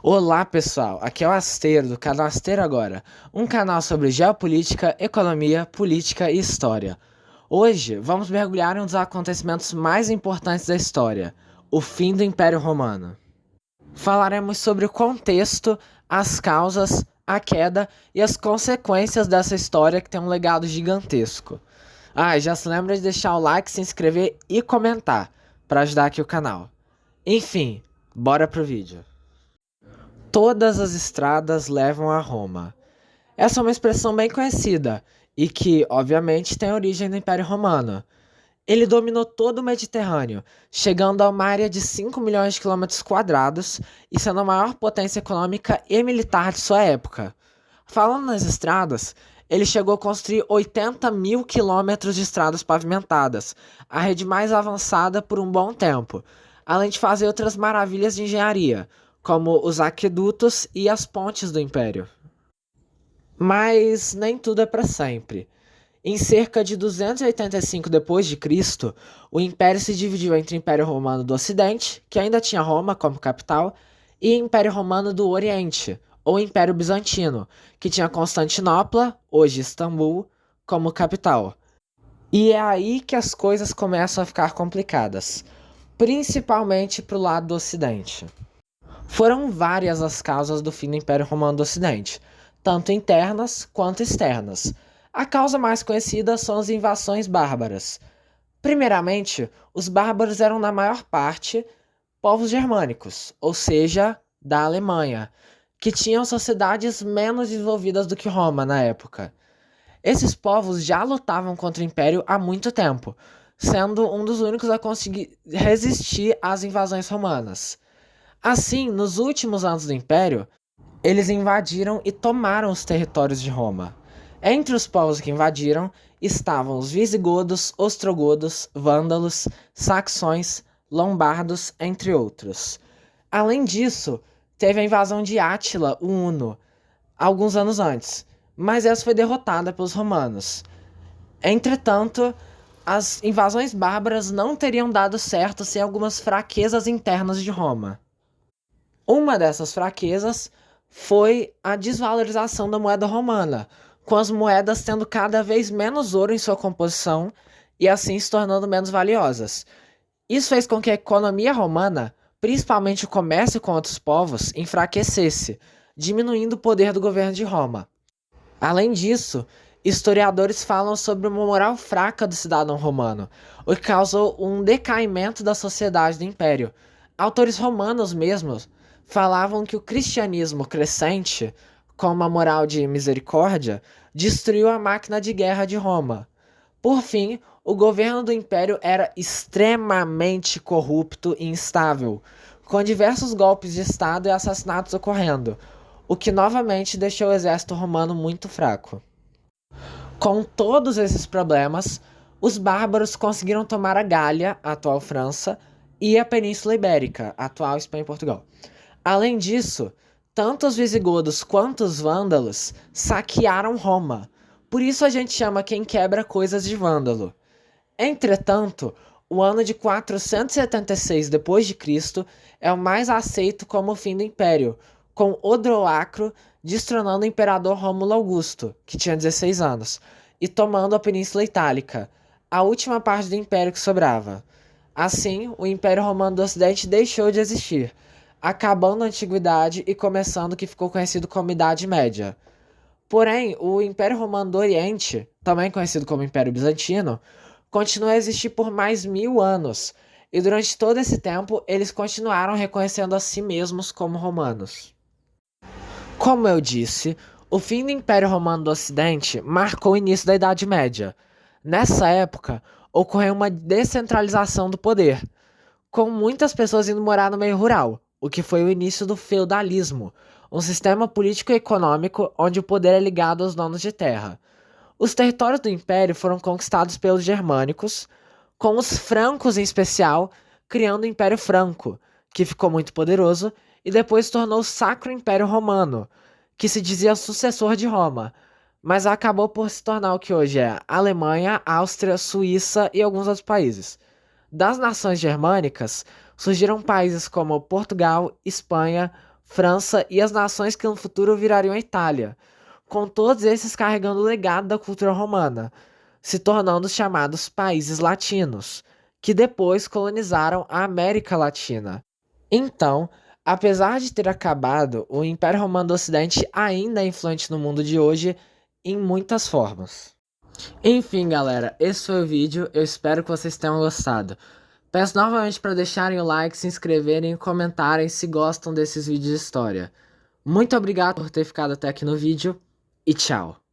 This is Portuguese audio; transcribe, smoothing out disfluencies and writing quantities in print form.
Olá pessoal, aqui é o Asteiro do canal Asteiro Agora, um canal sobre geopolítica, economia, política e história. Hoje vamos mergulhar em um dos acontecimentos mais importantes da história, o fim do Império Romano. Falaremos sobre o contexto, as causas, a queda e as consequências dessa história que tem um legado gigantesco. E já se lembra de deixar o like, se inscrever e comentar para ajudar aqui o canal. Enfim, bora pro vídeo. Todas as estradas levam a Roma. Essa é uma expressão bem conhecida e que, obviamente, tem origem no Império Romano. Ele dominou todo o Mediterrâneo, chegando a uma área de 5 milhões de quilômetros quadrados e sendo a maior potência econômica e militar de sua época. Falando nas estradas, ele chegou a construir 80 mil quilômetros de estradas pavimentadas, a rede mais avançada por um bom tempo, além de fazer outras maravilhas de engenharia, como os aquedutos e as pontes do Império. Mas nem tudo é para sempre. Em cerca de 285 d.C., o Império se dividiu entre o Império Romano do Ocidente, que ainda tinha Roma como capital, e o Império Romano do Oriente, ou Império Bizantino, que tinha Constantinopla, hoje Istambul, como capital. E é aí que as coisas começam a ficar complicadas, principalmente para o lado do Ocidente. Foram várias as causas do fim do Império Romano do Ocidente, tanto internas quanto externas. A causa mais conhecida são as invasões bárbaras. Primeiramente, os bárbaros eram na maior parte povos germânicos, ou seja, da Alemanha, que tinham sociedades menos desenvolvidas do que Roma na época. Esses povos já lutavam contra o Império há muito tempo, sendo um dos únicos a conseguir resistir às invasões romanas. Assim, nos últimos anos do Império, eles invadiram e tomaram os territórios de Roma. Entre os povos que invadiram estavam os visigodos, ostrogodos, vândalos, saxões, lombardos, entre outros. Além disso, teve a invasão de Átila, o Huno, alguns anos antes, mas essa foi derrotada pelos romanos. Entretanto, as invasões bárbaras não teriam dado certo sem algumas fraquezas internas de Roma. Uma dessas fraquezas foi a desvalorização da moeda romana, com as moedas tendo cada vez menos ouro em sua composição e assim se tornando menos valiosas. Isso fez com que a economia romana, principalmente o comércio com outros povos, enfraquecesse, diminuindo o poder do governo de Roma. Além disso, historiadores falam sobre uma moral fraca do cidadão romano, o que causou um decaimento da sociedade do império. Autores romanos mesmos falavam que o cristianismo crescente, com uma moral de misericórdia, destruiu a máquina de guerra de Roma. Por fim, o governo do império era extremamente corrupto e instável, com diversos golpes de estado e assassinatos ocorrendo, o que novamente deixou o exército romano muito fraco. Com todos esses problemas, os bárbaros conseguiram tomar a Gália, a atual França, e a Península Ibérica, a atual Espanha e Portugal. Além disso, tanto os visigodos quanto os vândalos saquearam Roma. Por isso a gente chama quem quebra coisas de vândalo. Entretanto, o ano de 476 d.C. é o mais aceito como o fim do Império, com Odoacro destronando o imperador Rômulo Augusto, que tinha 16 anos, e tomando a Península Itálica, a última parte do Império que sobrava. Assim, o Império Romano do Ocidente deixou de existir, acabando a Antiguidade e começando o que ficou conhecido como Idade Média. Porém, o Império Romano do Oriente, também conhecido como Império Bizantino, continua a existir por mais 1000 anos, e durante todo esse tempo eles continuaram reconhecendo a si mesmos como romanos. Como eu disse, o fim do Império Romano do Ocidente marcou o início da Idade Média. Nessa época, ocorreu uma descentralização do poder, com muitas pessoas indo morar no meio rural, o que foi o início do feudalismo, um sistema político e econômico onde o poder é ligado aos donos de terra. Os territórios do Império foram conquistados pelos germânicos, com os francos em especial, criando o Império Franco, que ficou muito poderoso e depois se tornou o Sacro Império Romano, que se dizia sucessor de Roma, mas acabou por se tornar o que hoje é Alemanha, Áustria, Suíça e alguns outros países. Das nações germânicas, surgiram países como Portugal, Espanha, França e as nações que no futuro virariam a Itália, com todos esses carregando o legado da cultura romana, se tornando os chamados países latinos, que depois colonizaram a América Latina. Então, apesar de ter acabado, o Império Romano do Ocidente ainda é influente no mundo de hoje em muitas formas. Enfim, galera, esse foi o vídeo, eu espero que vocês tenham gostado. Peço novamente para deixarem o like, se inscreverem e comentarem se gostam desses vídeos de história. Muito obrigado por ter ficado até aqui no vídeo e tchau!